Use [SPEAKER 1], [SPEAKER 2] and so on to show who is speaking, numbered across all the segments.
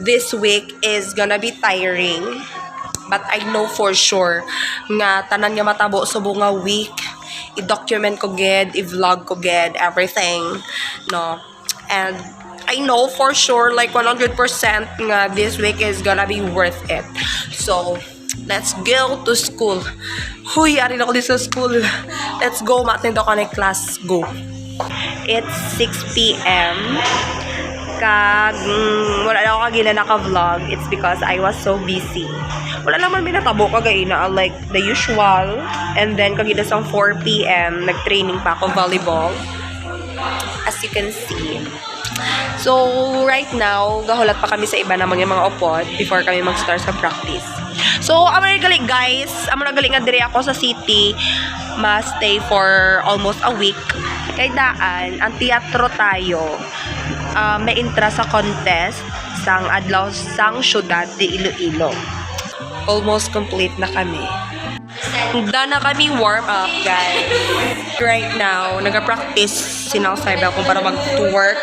[SPEAKER 1] this week is gonna be tiring. But I know for sure nga tanan nga matabo subong nga week i-document ko gid, i-vlog ko gid, everything, no? And I know for sure like 100% nga this week is gonna be worth it. So, let's go to school. Huy, ari na ko dito sa school. Let's go, matindi ako na class. Go. It's 6 p.m. Wala na ako kagina naka-vlog. It's because I was so busy. Wala naman minatabo kagina like the usual. And then kagina sa 4 p.m. nag-training pa ako volleyball. As you can see. So, right now, gahulat pa kami sa iba namang yung mga upod before kami mag-start sa practice. So, amo na gali guys. Amo na gali nga dire ako sa city. Ma-stay for almost a week. Kay daan, ang teatro tayo. May intra sa contest sang adlaw sang syudad de Iloilo. Almost complete na kami. Handa na kami warm up, guys. Right now, nag-practice sinasayba kung para mag-work.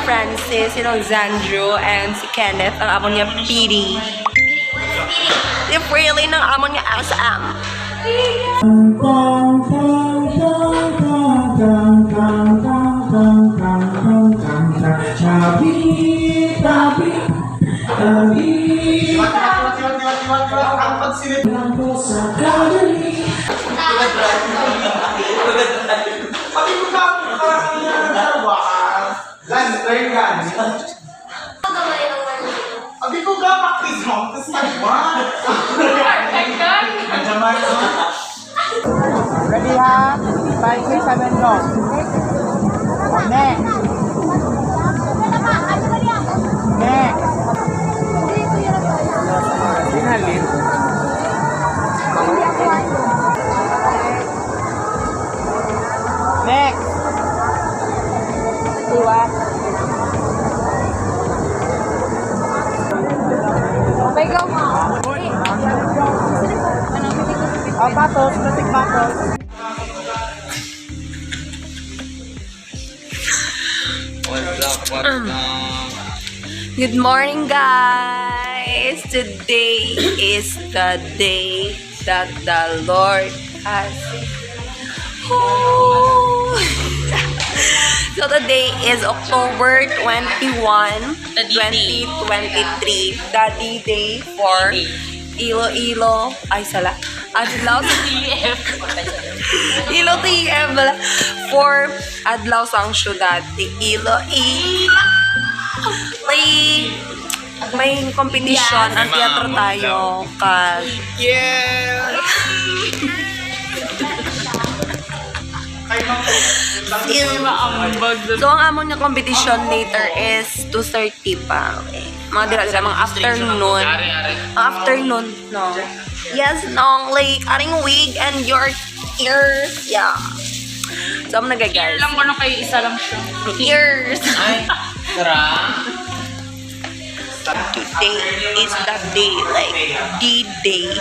[SPEAKER 1] Francis, Zandro, and si Kenneth, ang amon niya PD. Si Freely ng amon niya SM.
[SPEAKER 2] Abi ko ga practice mo, tapos nagwa. Ready ha? 5, 6, 7, go. Next. Next. Sinalin. Next. Iwan.
[SPEAKER 3] Okay, go.
[SPEAKER 2] Batos, plastic batos.
[SPEAKER 1] Good morning, guys! Today is the day that the Lord has. So today is October 21, 2023. The D-Day for Iloilo. Ay, sala. Adlaw sa TF. Ilo TF. For Adlaw sang syudad de Iloilo. May competition ang teatro tayo.
[SPEAKER 2] Yeah!
[SPEAKER 1] So, ang amon niya competition later is 2:30 pa. Okay. Mga dira-dira, mga afternoon. Afternoon, no? Yes, no. Like, aring wig and your ears. Yeah. So, I'm nagagay.
[SPEAKER 3] Lang ko na kayo, isa lang siya.
[SPEAKER 1] Ears.
[SPEAKER 2] Ay, tara.
[SPEAKER 1] Today is the day, like, D-Day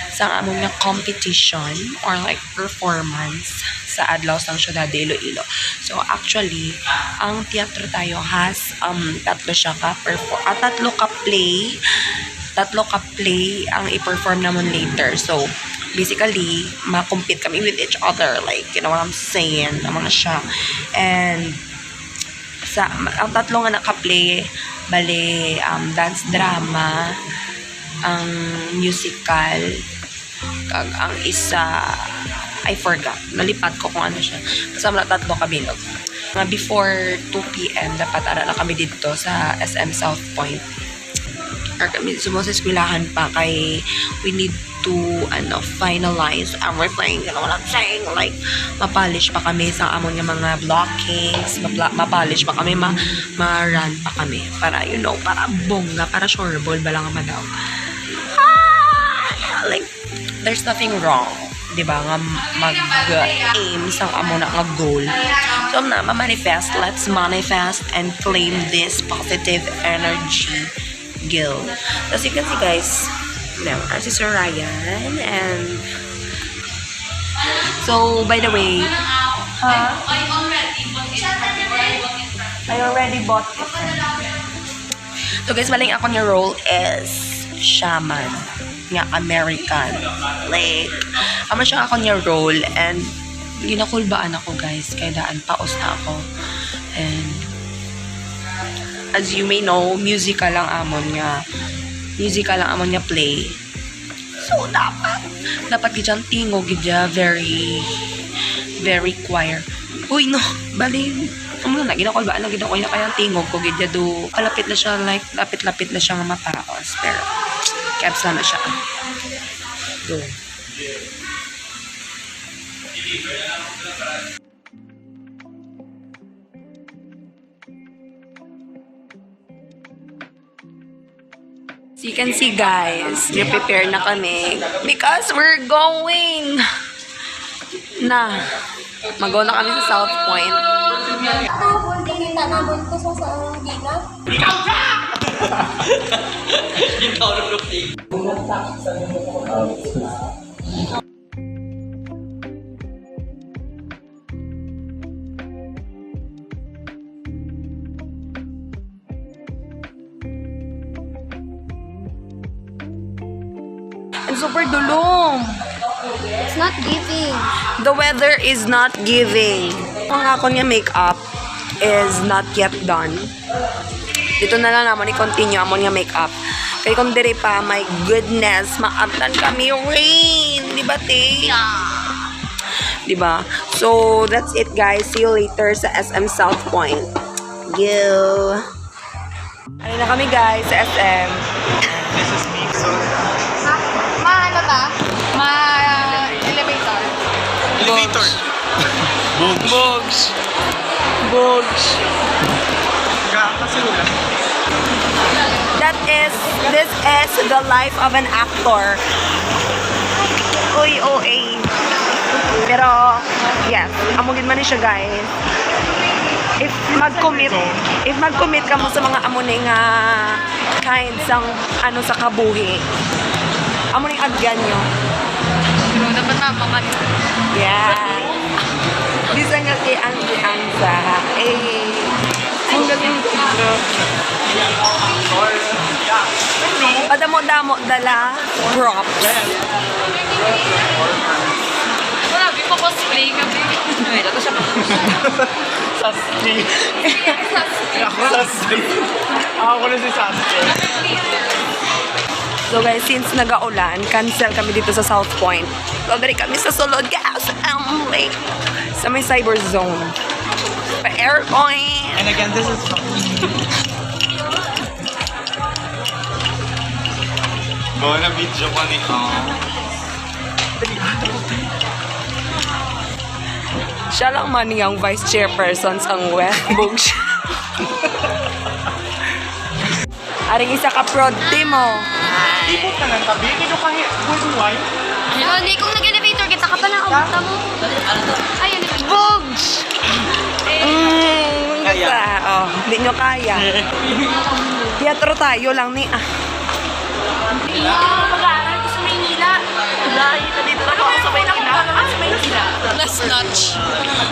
[SPEAKER 1] sa amon nga competition or like performance sa adlaw sang syudad de Iloilo. So actually, ang teatro tayo has tatlo ka play ang i-perform naman later. So basically, ma-compete kami with each other, like, you know what I'm saying, naman na siya. And ang tatlo nga naka-play, bale, dance drama, ang musical, kag ang isa, I forgot, nalipat ko kung ano siya. Kasama na tatlo kami, no? Before 2 p.m, dapat ara na kami dito sa SM South Point. Or kami sa eskwelahan pa kay we need to finalize everything, you know what I'm saying, like mapolish pa kami sa amon nga mga blockings, mapolish pa kami, ma-run pa kami para, you know, para bongga, para sureball ba lang madaw. Like, there's nothing wrong, di ba, nga mag-aim sa amon nga goal. So na ma-manifest, let's manifest and claim this positive energy guild. As you can see, guys, I'm si Sir Ryan, and so by the way, I already bought it. So guys, maling ako niya role is shaman. Nga American. Like, ama siya ako niya role and ginakulbaan ako guys. Kaya daan paos na ako. And as you may know, musical lang amon niya. Musical lang amon niya play. So, dapat gidyan tingog gidya very choir. Uy, no, bali, na, ginakulbaan na ginakoy na kayang tingog ko gidya do, kalapit na siya, like, lapit-lapit na siya nga mataos. Pero, caps na siya. Do. So you can see guys, prepare na kami because we're going na. Mag-go na kami sa South Point.
[SPEAKER 3] Kita na bunto sa gina.
[SPEAKER 1] And super dulong.
[SPEAKER 3] It's not giving.
[SPEAKER 1] The weather is not giving. Ang ako niya makeup is not yet done. Dito na lang naman i-continue amo niya makeup. Kaya kung dire pa, my goodness, maabtan kami rain. Di ba, te? Di ba? So, that's it, guys. See you later sa SM South Point. Yo! Ayun na kami, guys, sa SM.
[SPEAKER 2] This is me, so...
[SPEAKER 3] Ano ta? Elevator.
[SPEAKER 2] Elevator! Bugs!
[SPEAKER 1] Bugs! Bugs!
[SPEAKER 2] Kakasulat.
[SPEAKER 1] This is the life of an actor. Uy, OA. Pero, yes, amugin man siya, guys. If mag-commit ka mo sa mga amuning kind sang ano sa kabuhi, amuning agyan nyo.
[SPEAKER 3] Pero dapat mapakan.
[SPEAKER 1] Yeah. Bisa nga kay ang sa ang galing dito. Padamo-damo dala props.
[SPEAKER 3] Wala, di pa cosplay kami.
[SPEAKER 1] Ay, dato siya
[SPEAKER 2] Sasuke. Ako Sasuke. Ako na si Sasuke.
[SPEAKER 1] So guys, since nag-aulan, cancel kami dito sa South Point. So dari kami sa sulod guys, like, sa may cyber zone. Pa airpoint.
[SPEAKER 2] And again, this is Bona video ko ni
[SPEAKER 1] Siya lang man yung vice chairperson sang Bugs. Aring isa ka prod mo.
[SPEAKER 2] Ipot ka ng tabi. Kino kahit good wine.
[SPEAKER 3] Hindi, kung nag-elevator kita ka pa lang abuta mo. Ayun,
[SPEAKER 1] Bugs! Kaya. Oh, hindi nyo kaya. Teatro tayo lang ni
[SPEAKER 3] Mag-aaral ko sa Maynila.
[SPEAKER 1] Dito na ako sa Maynila.
[SPEAKER 3] Last notch.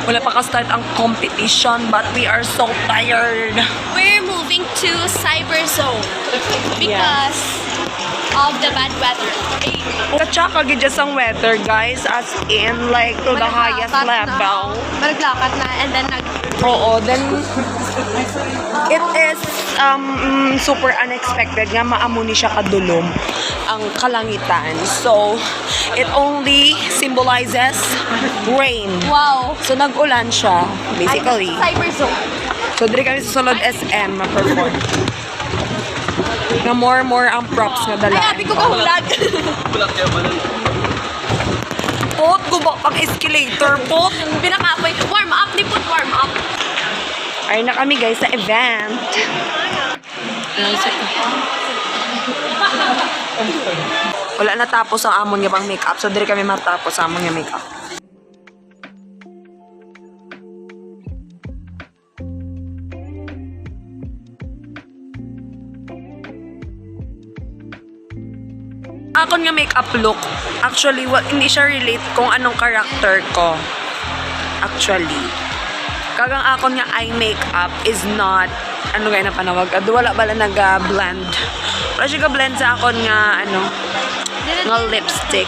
[SPEAKER 1] Wala pa ka-start ang competition but we are so tired.
[SPEAKER 3] We're moving to Cyber Zone because of the bad weather.
[SPEAKER 1] Katsaka gidya sang weather, guys, as in like to the highest level.
[SPEAKER 3] Malaglakat na and then
[SPEAKER 1] Oo, then it is super unexpected nga maamuni siya kadulom ang kalangitan. So, it only symbolizes rain.
[SPEAKER 3] wow.
[SPEAKER 1] So, nag-ulan siya, basically.
[SPEAKER 3] Cyber Zone.
[SPEAKER 1] So, diri kami sa sulod SM ma-perform. Nga more ang props nga dala.
[SPEAKER 3] Ay, abi ko kahulag.
[SPEAKER 1] Pot, gubo pang escalator, pot.
[SPEAKER 3] Pinakapoy. Warm up, ni put warm up.
[SPEAKER 1] Ay na kami guys sa event. Wala na tapos ang amon nga bang makeup. So, diri kami matapos ang amon nga makeup. Akon nga makeup look, actually, hindi siya relate kung anong character ko. Actually. Kagang akon nga eye makeup is not, ano kaya na panawag, wala bala nag-blend. Wala siya ka-blend sa akon nga, nga lipstick.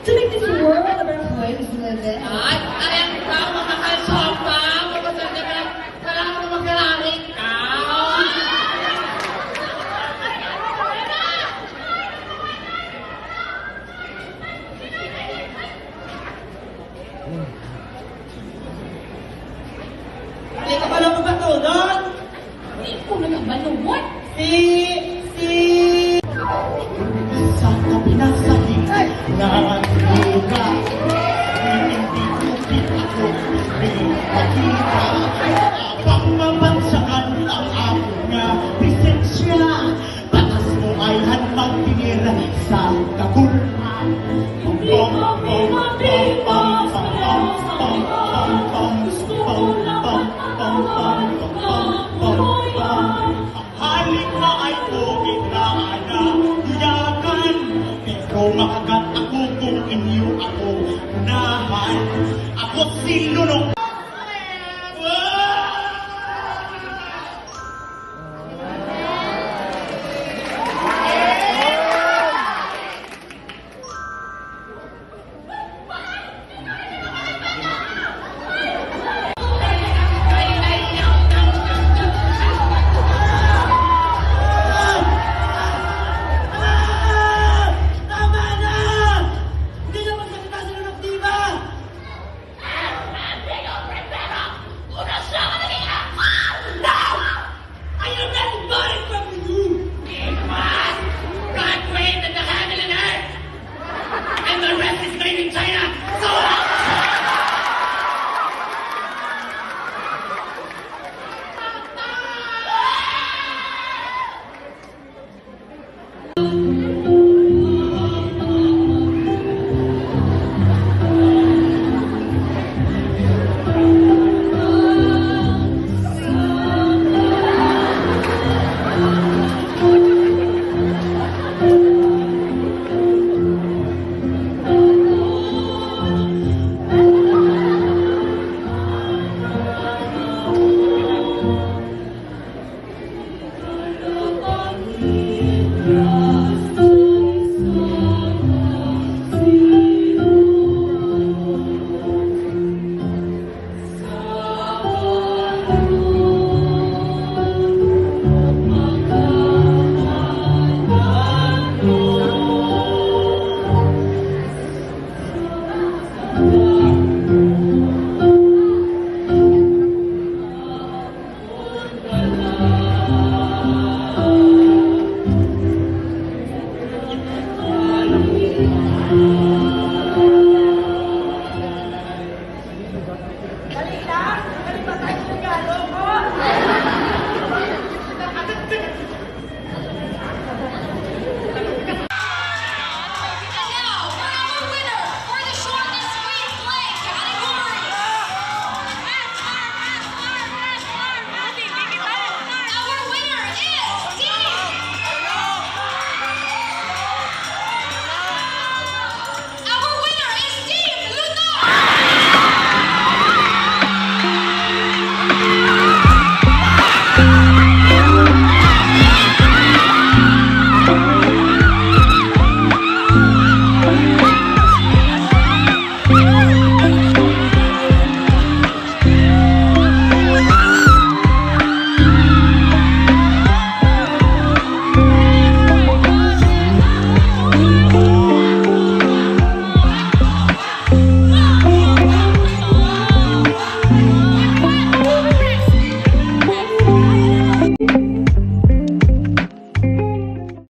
[SPEAKER 4] To make this world a better place to live in.
[SPEAKER 2] Hindi ka pala magpatulog?
[SPEAKER 4] Hindi ko na maluwat.
[SPEAKER 2] Sa kapinasakit na luka, hindi ko ako pinakita. Apang mabansakan ang ako nga lisensya. Batas mo ay hanmagtingin sa kakulaan. Halik na ay bukit na anayagan. Pero makagat ako kung inyo ako unahan. Ako si Lunong